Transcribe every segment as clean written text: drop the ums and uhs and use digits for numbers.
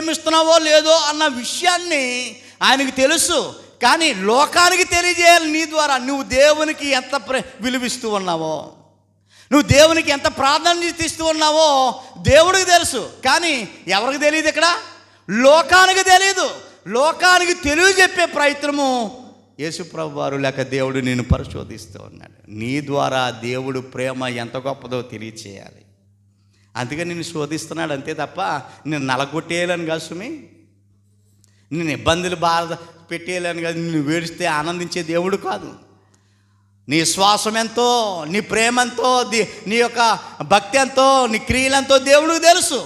ప్రేమిస్తున్నావో లేదో అన్న విషయాన్ని ఆయనకు తెలుసు. కానీ లోకానికి తెలియజేయాలి నీ ద్వారా. నువ్వు దేవునికి ఎంత విలువిస్తూ ఉన్నావో, నువ్వు దేవునికి ఎంత ప్రాధాన్యత ఇస్తూ ఉన్నావో దేవుడికి తెలుసు. కానీ ఎవరికి తెలియదు? ఇక్కడ లోకానికి తెలియదు. లోకానికి తెలియజెప్పే ప్రయత్నము యేసుప్రభు వారు లేక దేవుడు నేను పరిశోధిస్తూ ఉన్నాడు. నీ ద్వారా దేవుడు ప్రేమ ఎంత గొప్పదో తెలియచేయాలి. అందుకని నేను శోధిస్తున్నాడు అంతే తప్ప నేను నలగొట్టేయాలని కాదు సుమి, నేను ఇబ్బందులు బాధ పెట్టేయాలని కాదు, నిన్ను వేడిస్తే ఆనందించే దేవుడు కాదు. నీ విశ్వాసం ఎంతో, నీ ప్రేమ ఎంతో, నీ యొక్క భక్తి ఎంతో, నీ క్రియలంతో దేవుడికి తెలుసు.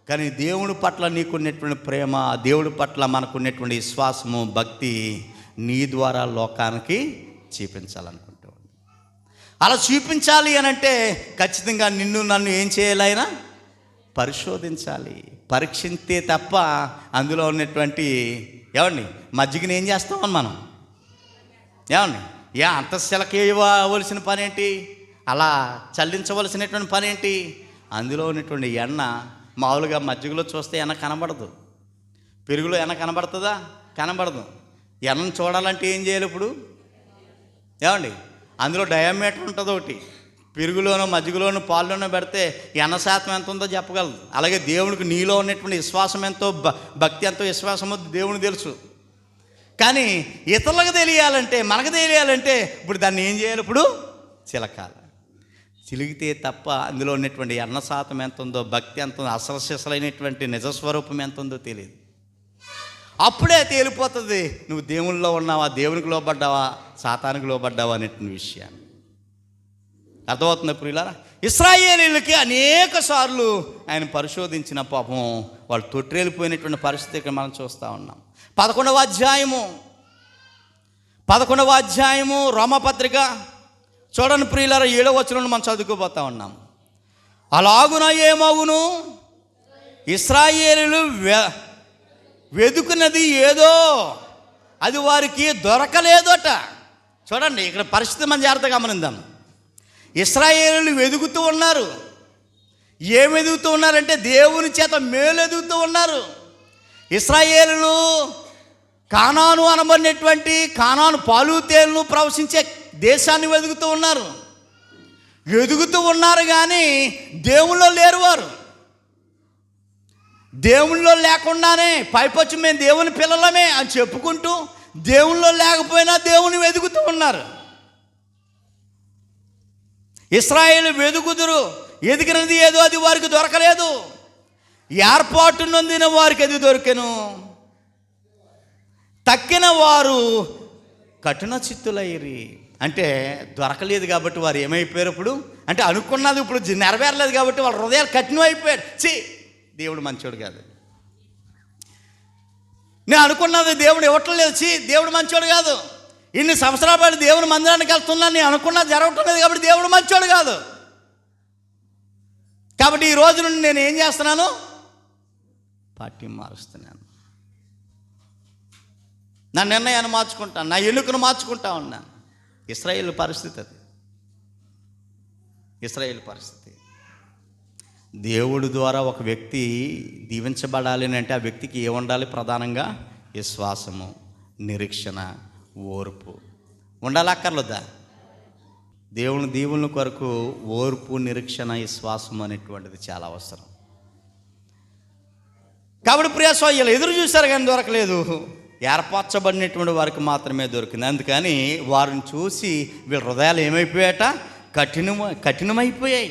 కానీ దేవుడి పట్ల నీకున్నటువంటి ప్రేమ, దేవుడి పట్ల మనకున్నటువంటి విశ్వాసము, భక్తి నీ ద్వారా లోకానికి చూపించాలనుకుంటూ. అలా చూపించాలి అని అంటే ఖచ్చితంగా నిన్ను నన్ను ఏం చేయాలి? ఆయన పరిశోధించాలి, పరీక్షించే తప్ప అందులో ఉన్నటువంటి ఏమండి మజ్జిగని ఏం చేస్తామని మనం ఏమండి అంత శిలకేయవలసిన పని ఏంటి? అలా చల్లించవలసినటువంటి పని ఏంటి? అందులో ఉన్నటువంటి ఎన్న మామూలుగా మజ్జిగలో చూస్తే ఎన్న కనబడదు, పెరుగులో ఎన్న కనబడుతుందా? కనబడదు. ఎన్నను చూడాలంటే ఏం చేయాలి? ఇప్పుడు ఏమండి అందులో డయామీటర్ ఉంటుంది ఒకటి, పెరుగులోనో మజ్జిగలోనో పాల్లోనో పెడితే ఎన్న శాతం ఎంత ఉందో చెప్పగలదు. అలాగే దేవునికి నీలో ఉన్నటువంటి విశ్వాసం ఎంతో, భక్తి ఎంతో, విశ్వాసమో దేవునికి తెలుసు. కానీ ఇతరులకు తెలియాలంటే, మనకు తెలియాలంటే ఇప్పుడు దాన్ని ఏం చేయాలి? ఇప్పుడు చిలకాలి. చిలిగితే తప్ప అందులో ఉన్నటువంటి ఎన్న శాతం ఎంత ఉందో, భక్తి ఎంత ఉందో, అసలు సిసలైనటువంటి నిజస్వరూపం ఎంత ఉందో తెలియదు. అప్పుడే తేలిపోతుంది నువ్వు దేవునిలో ఉన్నావా, దేవునికి లోబడ్డావా, సాతానికి లోబడ్డావా అనేటువంటి విషయాన్ని. అర్థమవుతుంది ప్రియులారా? ఇశ్రాయేలీయులకి అనేక సార్లు ఆయన పరిశోధించిన పాపం వాళ్ళు తొట్టిల్లిపోయినటువంటి పరిస్థితి ఇక్కడ మనం చూస్తూ ఉన్నాం. 11వ అధ్యాయము రోమపత్రిక చూడండి ప్రియులారా, 7వ వచనం మనం చదువుకోబోతా ఉన్నాం. అలాగున ఏమవును, ఇశ్రాయేలీయులు వెదుకున్నది ఏదో అది వారికి దొరకలేదట. చూడండి ఇక్కడ పరిస్థితి మనం జాగ్రత్తగా గమనిద్దాం. ఇశ్రాయేలీయులు వెదుగుతూ ఉన్నారు. ఏం ఎదుగుతూ ఉన్నారంటే దేవుని చేత మేలు ఎదుగుతూ ఉన్నారు. ఇశ్రాయేలీయులు కానాను అనబడినటువంటి, కానాను పాలు తేలును ప్రవశించే దేశాన్ని వెదుగుతూ ఉన్నారు. ఎదుగుతూ ఉన్నారు కానీ దేవుల్లో లేరు. వారు దేవుల్లో లేకుండానే పైపొచ్చి మేము దేవుని పిల్లలమే అని చెప్పుకుంటూ దేవుల్లో లేకపోయినా దేవుని వెదుగుతూ ఉన్నారు. ఇశ్రాయేలు వెదుగుదురు, ఎదిగినది ఏదో అది వారికి దొరకలేదు. ఏర్పాటు నొందిన వారికి అది దొరికెను, తక్కిన వారు కఠిన చిత్తులయ్యిరి. అంటే దొరకలేదు కాబట్టి వారు ఏమైపోయారు? ఇప్పుడు అంటే అనుకున్నది ఇప్పుడు నెరవేరలేదు కాబట్టి వాళ్ళ హృదయాలు కఠినం అయిపోయాడు. దేవుడు మంచోడు కాదు, నేను అనుకున్నది దేవుడు ఇవ్వట్లేదు, దేవుడు మంచోడు కాదు, ఇన్ని సంవత్సరాల పాటు దేవుని మందిరానికి వెళ్తున్నాను, నేను అనుకున్నది జరగటం లేదు కాబట్టి దేవుడు మంచోడు కాదు. కాబట్టి ఈ రోజు నుండి నేను ఏం చేస్తున్నాను? పార్టీ మారుస్తున్నాను, నా నిర్ణయాన్ని మార్చుకుంటాను, నా ఎన్నికను మార్చుకుంటా ఉన్నాను. ఇశ్రాయేలు పరిస్థితి అది. ఇశ్రాయేలు పరిస్థితి. దేవుడి ద్వారా ఒక వ్యక్తి దీవించబడాలి అంటే ఆ వ్యక్తికి ఏముండాలి? ప్రధానంగా విశ్వాసము, నిరీక్షణ, ఓర్పు ఉండాలక్కర్లేదా? దేవుని దీవుల కొరకు ఓర్పు, నిరీక్షణ, విశ్వాసం అనేటువంటిది చాలా అవసరం. కాబట్టి ప్రియస్వాయులు ఎదురు చూశారు కానీ దొరకలేదు, ఏర్పరచబడినటువంటి వారికి మాత్రమే దొరికింది. అందుకని వారిని చూసి వీళ్ళ హృదయాలు ఏమైపోయాట? కఠినమైపోయాయి.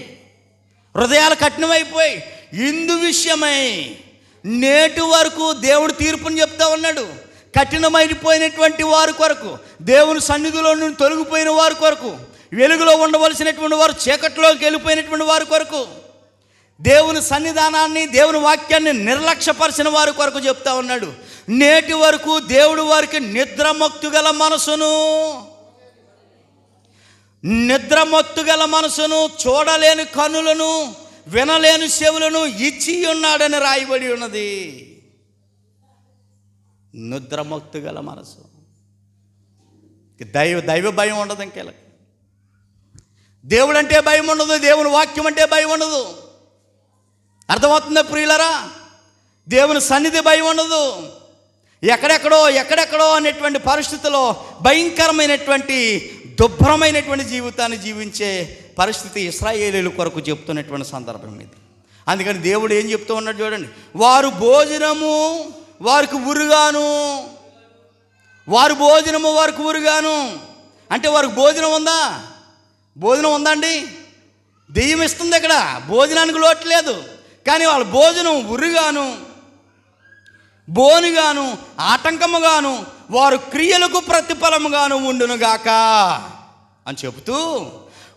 హృదయాలు కఠినమైపోయి ఇందు విషయమై నేటి వరకు దేవుడు తీర్పుని చెప్తా ఉన్నాడు. కఠినమైపోయినటువంటి వారి కొరకు, దేవుని సన్నిధిలో నుండి తొలగిపోయిన వారి కొరకు, వెలుగులో ఉండవలసినటువంటి వారు చీకట్లోకి వెళ్ళిపోయినటువంటి వారి కొరకు, దేవుని సన్నిధానాన్ని, దేవుని వాక్యాన్ని నిర్లక్ష్యపరిచిన వారి కొరకు చెప్తా ఉన్నాడు. నేటి వరకు దేవుడు వారికి నిద్రమత్తు గల మనసును, చూడలేని కన్నులను, వినలేని చెవులను ఇచ్చి ఉన్నాడని రాయబడి ఉన్నది. నిద్రమత్తు గల మనసు. దైవ భయం ఉండదు. ఇంకెలా దేవుడు అంటే భయం ఉండదు, దేవుని వాక్యం అంటే భయం ఉండదు. అర్థమవుతుందా ప్రియులరా? దేవుని సన్నిధి భయం ఉండదు. ఎక్కడెక్కడో అనేటువంటి పరిస్థితిలో భయంకరమైనటువంటి దుర్భరమైనటువంటి జీవితాన్ని జీవించే పరిస్థితి ఇశ్రాయేలీయుల కొరకు చెప్తున్నటువంటి సందర్భం ఇది. అందుకని దేవుడు ఏం చెప్తూ ఉన్నాడు చూడండి, వారు భోజనము వారికి ఉరుగాను, వారు భోజనము వారికి ఉరుగాను. అంటే వారికి భోజనం ఉందా? భోజనం ఉందా అండి? దెయ్యం ఇస్తుంది ఇక్కడ, భోజనానికి లోటు లేదు. కానీ వాళ్ళ భోజనం ఉరుగాను, బోనుగాను, ఆటంకముగాను, వారు క్రియలకు ప్రతిఫలముగాను ఉండునుగాక అని చెబుతూ,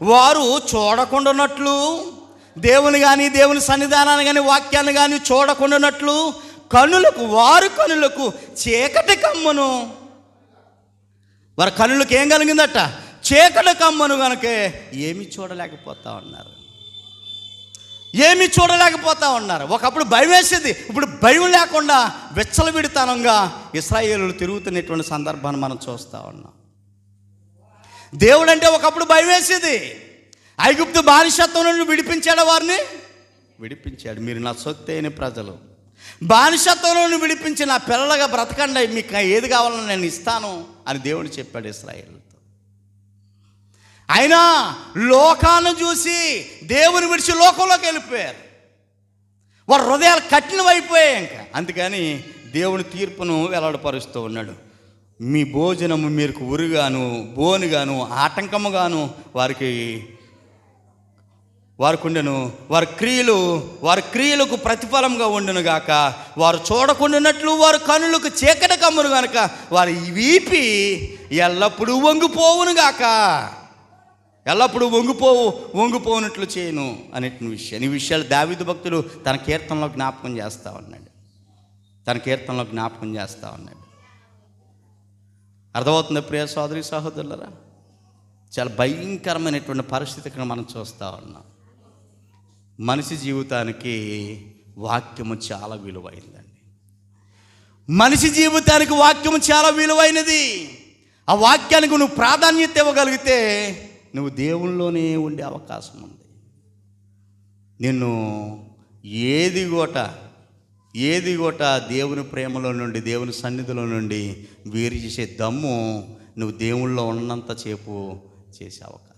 వారు చూడకుండానట్లు దేవుని కానీ దేవుని సన్నిధానాన్ని కానీ వాక్యాన్ని కానీ చూడకుండానట్లు వారి కనులకు చీకటి కమ్మును. వారి కనులకు ఏం కలిగిందట? చీకటి కమ్మను కనుకే ఏమీ చూడలేకపోతా ఉన్నారు. ఒకప్పుడు భయం వేసేది, ఇప్పుడు భయం లేకుండా విచ్చలవిడితనంగా ఇశ్రాయేలులు తిరుగుతున్నటువంటి సందర్భాన్ని మనం చూస్తూ ఉన్నాం. దేవుడు అంటే ఒకప్పుడు భయం వేసేది. ఐగుప్తు బానిసత్వం నుండి విడిపించాడు, వారిని విడిపించాడు. మీరు నా సొత్తు అయిన ప్రజలు, బానిసత్వం నుండి విడిపించి నా పిల్లలుగా బ్రతకండి, మీకు ఏది కావాలని నేను ఇస్తాను అని దేవుడు చెప్పాడు ఇశ్రాయేలుతో. అయినా లోకాన్ని చూసి దేవుని విడిచి లోకంలోకి వెళ్ళిపోయారు. వారి హృదయాలు కఠినమైపోయాయి ఇంకా. అందుకని దేవుని తీర్పును వెల్లడిపరుస్తూ ఉన్నాడు. మీ భోజనము మీకు ఉరుగాను, బోనుగాను, ఆటంకముగాను వారికి ఉండెను. వారి క్రియలకు ప్రతిఫలంగా ఉండును గాక. వారు చూడకుండానట్లు వారి కనులకు చీకటి కమ్మును గనుక వారి వీపి ఎల్లప్పుడూ వంగిపోవును గాక. ఎల్లప్పుడూ వంగిపోనట్లు చేయను అనేటి విషయం. ఈ విషయాలు దావీదు భక్తుడు తన కీర్తనలో జ్ఞాపకం చేస్తూ ఉన్నాడు. అర్థమవుతుంది ప్రియ సోదరి సహోదరులరా? చాలా భయంకరమైనటువంటి పరిస్థితి ఇక్కడ మనం చూస్తూ ఉన్నాం. మనిషి జీవితానికి వాక్యము చాలా విలువైందండి. మనిషి జీవితానికి వాక్యము చాలా విలువైనది. ఆ వాక్యానికి నువ్వు ప్రాధాన్యత ఇవ్వగలిగితే నువ్వు దేవుళ్ళలోనే ఉండే అవకాశం ఉంది. నిన్ను ఏది కూడా దేవుని ప్రేమలో నుండి, దేవుని సన్నిధిలో నుండి వేరు చేసే దమ్ము నువ్వు దేవుళ్ళలో ఉన్నంత సేపు చేసే అవకాశం.